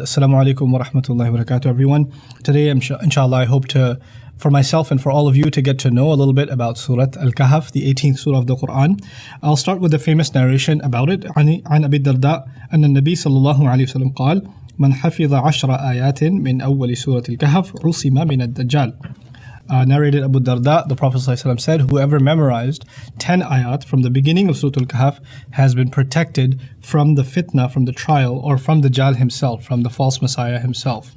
Assalamu alaikum wa rahmatullahi wa barakatuh, everyone. Today, inshallah, I hope for myself and for all of you to get to know a little bit about Surah Al-Kahf, the 18th surah of the Quran. I'll start with the famous narration about it. عن أبي الدرداء أن النبي صلى الله عليه وسلم قال من حفظ 10 آيات من أول سورة الكهف عصم من الدجال. Narrated Abu Darda, the Prophet ﷺ said, whoever memorized 10 ayat from the beginning of Surah Al-Kahf has been protected from the fitna, from the trial, or from the Dajjal himself, from the false Messiah himself.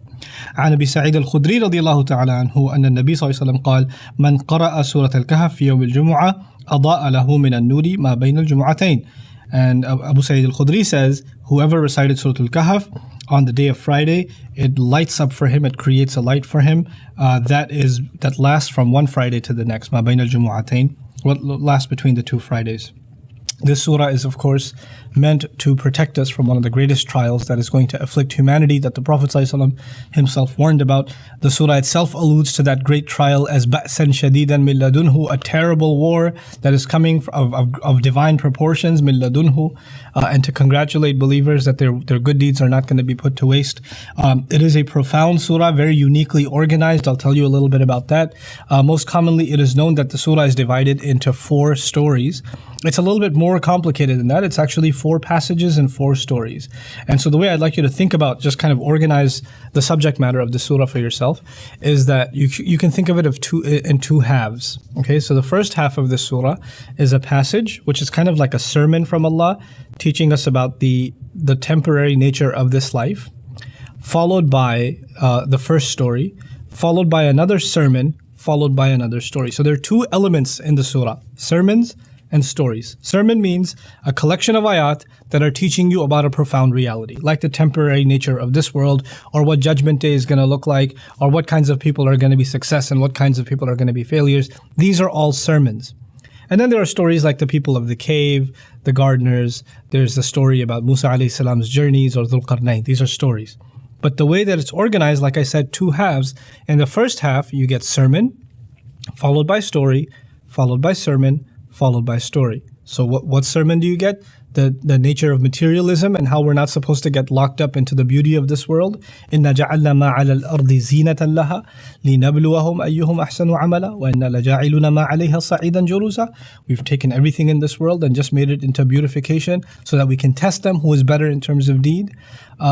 عن أبي سعيد الخدري رضي الله تعالى عنه أن النبي صلى الله عليه وسلم قال من قرأ سورة الكهف في يوم الجمعة أضاء له من النور ما بين الجمعتين. And Abu Sa'id al-Khudri says, whoever recited Surah Al-Kahf on the day of Friday, it lights up for him, it creates a light for him that lasts from one Friday to the next. ما بين الجمعتين, what lasts between the two Fridays. This surah is, of course, meant to protect us from one of the greatest trials that is going to afflict humanity, that the Prophet ﷺ himself warned about. The surah itself alludes to that great trial as بَأْسًا شَدِيدًا مِنْ لَدُنْهُ, a terrible war that is coming of divine proportions, مِنْ لَدُنْهُ, and to congratulate believers that their good deeds are not going to be put to waste. It is a profound surah, very uniquely organized. I'll tell you a little bit about that. Most commonly, it is known that the surah is divided into 4 stories. It's a little bit more complicated than that. It's actually 4 passages and 4 stories. And so the way I'd like you to think about, just kind of organize the subject matter of the surah for yourself, is that you can think of it in two halves. Okay, so the first half of the surah is a passage which is kind of like a sermon from Allah, teaching us about the temporary nature of this life, followed by the first story, followed by another sermon, followed by another story. So there are 2 elements in the surah: sermons and stories. Sermon means a collection of ayat that are teaching you about a profound reality, like the temporary nature of this world, or what Judgment Day is going to look like, or what kinds of people are going to be success and what kinds of people are going to be failures. These are all sermons. And then there are stories like the people of the cave, the gardeners. There's the story about Musa alayhi salam's journeys, or Dhul Qarnayn. These are stories. But the way that it's organized, like I said, 2 halves. In the first half, you get sermon, followed by story, followed by sermon, followed by story. So what sermon do you get? The nature of materialism and how we're not supposed to get locked up into the beauty of this world. إِنَّا جَعَلْنَا مَا عَلَى الْأَرْضِ زِينَةً لَهَا لِنَبْلُوَهُمْ أَيُّهُمْ أَحْسَنُ عَمَلًا وَإِنَّا لَجَاعِلُونَ مَا عَلَيْهَا صَعِيدًا جُرُوزًا. We've taken everything in this world and just made it into beautification so that we can test them who is better in terms of deed.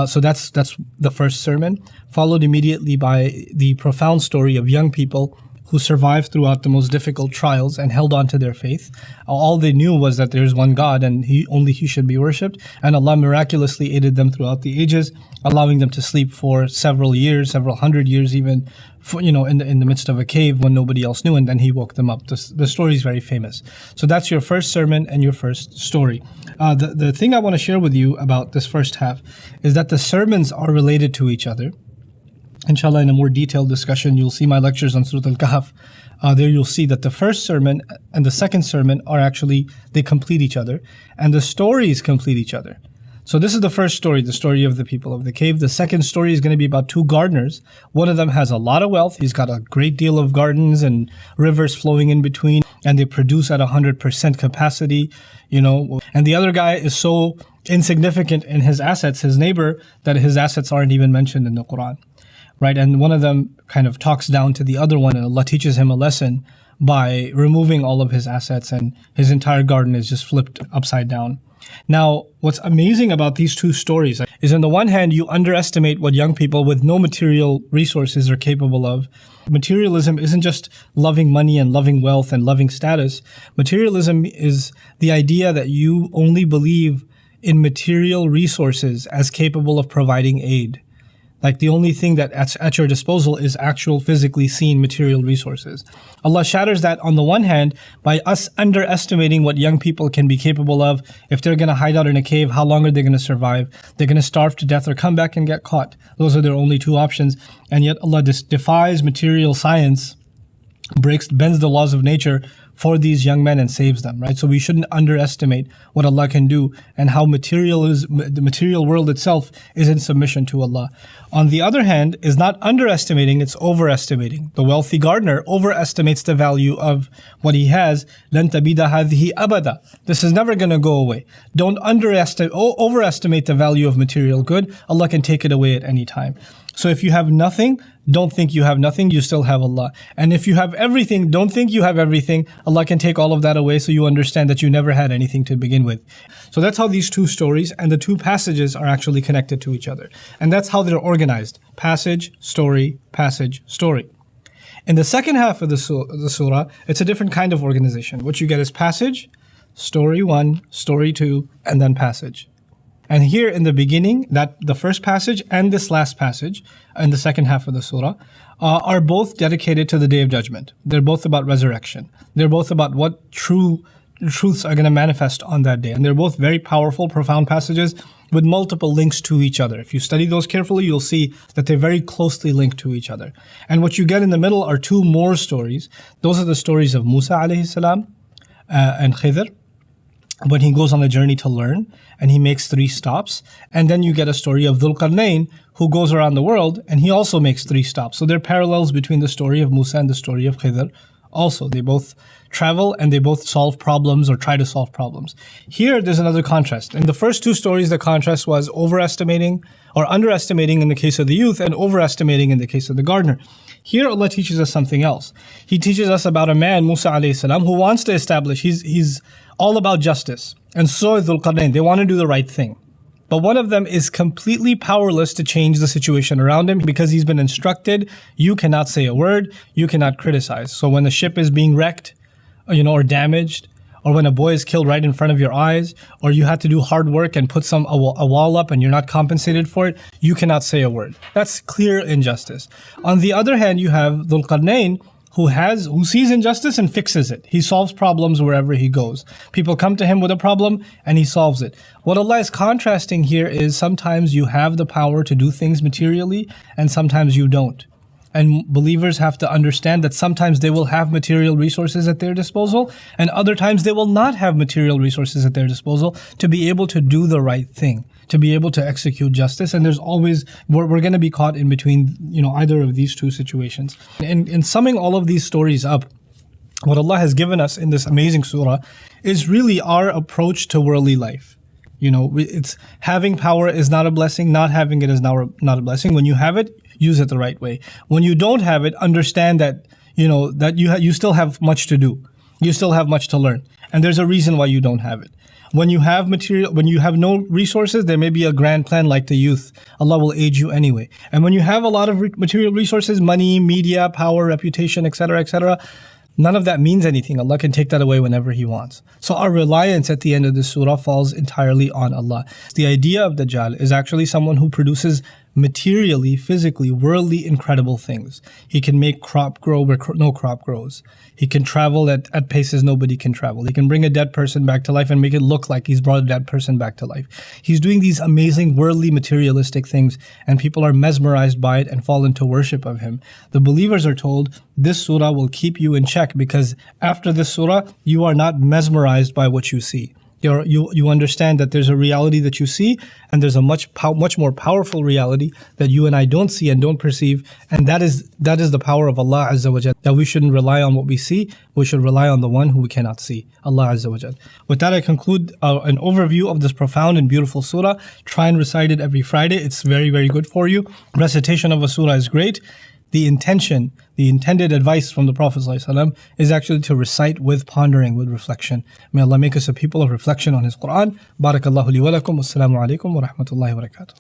So that's the first sermon, followed immediately by the profound story of young people who survived throughout the most difficult trials and held on to their faith. All they knew was that there is one God and only He should be worshipped. And Allah miraculously aided them throughout the ages, allowing them to sleep for several years, several hundred years even, in the midst of a cave when nobody else knew, and then He woke them up. The story is very famous. So that's your first sermon and your first story. The thing I want to share with you about this first half is that the sermons are related to each other. Inshallah, in a more detailed discussion, you'll see my lectures on Surah Al-Kahf. There you'll see that the first sermon and the second sermon are actually, they complete each other, and the stories complete each other. So this is the first story, the story of the people of the cave. The second story is going to be about 2 gardeners. One of them has a lot of wealth. He's got a great deal of gardens and rivers flowing in between, and they produce at 100% capacity, And the other guy is so insignificant in his assets, his neighbor, that his assets aren't even mentioned in the Quran. Right, and one of them kind of talks down to the other one, and Allah teaches him a lesson by removing all of his assets, and his entire garden is just flipped upside down. Now, what's amazing about these 2 stories is, on the one hand, you underestimate what young people with no material resources are capable of. Materialism isn't just loving money and loving wealth and loving status. Materialism is the idea that you only believe in material resources as capable of providing aid. Like the only thing that's at your disposal is actual physically seen material resources. Allah shatters that on the one hand by us underestimating what young people can be capable of. If they're going to hide out in a cave, how long are they going to survive? They're going to starve to death or come back and get caught. Those are their only 2 options. And yet Allah defies material science, bends the laws of nature for these young men and saves them, right? So we shouldn't underestimate what Allah can do and how the material world itself is in submission to Allah. On the other hand, is not underestimating, it's overestimating. The wealthy gardener overestimates the value of what he has. لَن تَبِيدَ هَذِهِ أَبَدًا. This is never going to go away. Don't overestimate the value of material good. Allah can take it away at any time. So if you have nothing, don't think you have nothing, you still have Allah. And if you have everything, don't think you have everything. Allah can take all of that away so you understand that you never had anything to begin with. So that's how these two stories and the two passages are actually connected to each other. And that's how they're organized. Passage, story, passage, story. In the second half of the surah, it's a different kind of organization. What you get is passage, story 1, story 2, and then passage. And here in the beginning, that the first passage and this last passage in the second half of the surah are both dedicated to the Day of Judgment. They're both about resurrection. They're both about what truths are going to manifest on that day. And they're both very powerful, profound passages with multiple links to each other. If you study those carefully, you'll see that they're very closely linked to each other. And what you get in the middle are two more stories. Those are the stories of Musa alayhi salam and Khidr, when he goes on a journey to learn and he makes 3 stops. And then you get a story of Dhul Qarnayn, who goes around the world and he also makes 3 stops. So there are parallels between the story of Musa and the story of Khidr. Also, they both travel and they both solve problems or try to solve problems. Here, there's another contrast. In the first 2 stories, the contrast was overestimating or underestimating in the case of the youth and overestimating in the case of the gardener. Here, Allah teaches us something else. He teaches us about a man, Musa alayhi salam, who wants to establish, he's all about justice. And so is Dhul Qarnayn. They want to do the right thing. But one of them is completely powerless to change the situation around him because he's been instructed, you cannot say a word, you cannot criticize. So when the ship is being wrecked, or damaged, or when a boy is killed right in front of your eyes, or you had to do hard work and put a wall up and you're not compensated for it, you cannot say a word. That's clear injustice. On the other hand, you have Dhul Qarnayn, who sees injustice and fixes it. He solves problems wherever he goes. People come to him with a problem and he solves it. What Allah is contrasting here is sometimes you have the power to do things materially and sometimes you don't. And believers have to understand that sometimes they will have material resources at their disposal and other times they will not have material resources at their disposal to be able to do the right thing, to be able to execute justice. And there's always, we're going to be caught in between, either of these two situations. In summing all of these stories up, what Allah has given us in this amazing surah is really our approach to worldly life. It's having power is not a blessing, not having it is not a blessing. When you have it, use it the right way. When you don't have it, understand that, that you still have much to do. You still have much to learn. And there's a reason why you don't have it. When you have no resources, there may be a grand plan like the youth. Allah will aid you anyway. And when you have a lot of material resources, money, media, power, reputation, etc., none of that means anything. Allah can take that away whenever He wants. So our reliance at the end of this surah falls entirely on Allah. The idea of Dajjal is actually someone who produces materially, physically, worldly, incredible things. He can make crop grow where no crop grows. He can travel at paces nobody can travel. He can bring a dead person back to life and make it look like he's brought a dead person back to life. He's doing these amazing worldly, materialistic things, and people are mesmerized by it and fall into worship of him. The believers are told, this surah will keep you in check because after this surah, you are not mesmerized by what you see. You understand that there's a reality that you see and there's a much more powerful reality that you and I don't see and don't perceive, and that is the power of Allah Azza wa Jal, that we shouldn't rely on what we see, we should rely on the one who we cannot see, Allah Azza wa Jal. With that, I conclude an overview of this profound and beautiful surah. Try and recite it every Friday. It's very, very good for you. Recitation of a surah is great. The intended advice from the Prophet ﷺ is actually to recite with pondering, with reflection. May Allah make us a people of reflection on His Quran. Barakallahu li wa lakum. Wassalamu alaikum wa rahmatullahi wa barakatuh.